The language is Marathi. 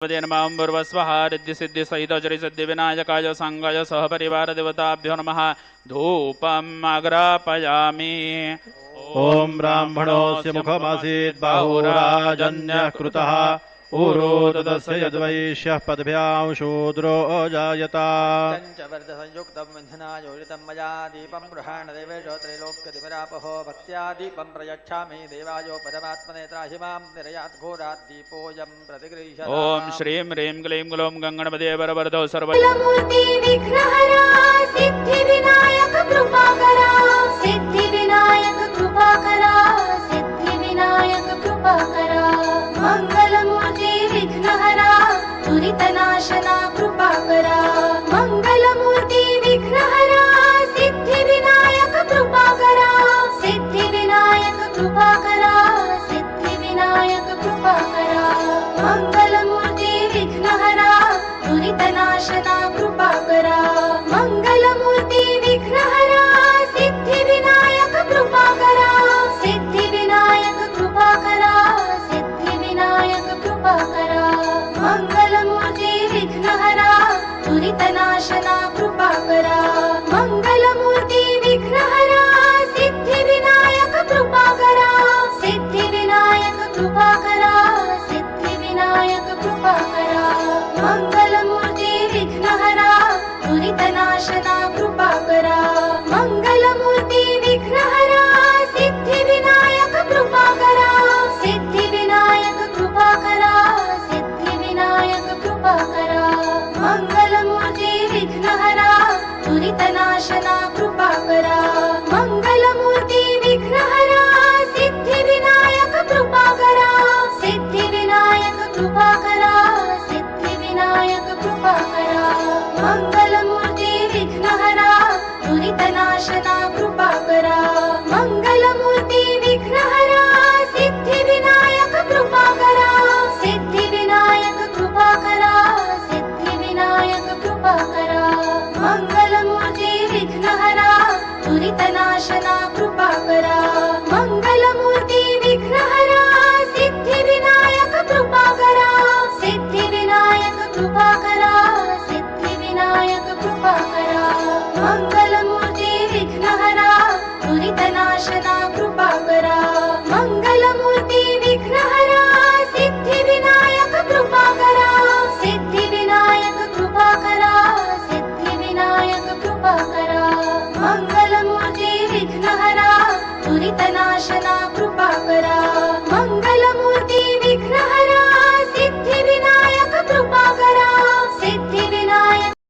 नमः पूर्वस्वः रिद्धिसिद्धि सहित जरिसिद्धि विनायकाय संगाय सह परिवार देवताभ्यो नमः धूपम् अग्रापयामि। ओम ब्राह्मणोऽस्य मुखमासीत् बाहुराजन्यः कृतः ऊरो तदस्य यद्वैश्यः पद्भ्यां शूद्रो अजायता संयुक्तं वन्धनायोजितं मया दीपं गृहाणदेवेशो त्रैलोक्यतिमिरापहो भक्त्या दीपं प्रयच्छामि देवायो परमात्मने त्राहि मां निरयात् घोरात् दीपोऽयं प्रतिगृह्यताम्। ओम श्रीं ह्रीं क्लीं ग्लौं गङ्गणपते वरवरदो सर्व मूर्ति विघ्नहरा सिद्धि विनायक कृपाकरा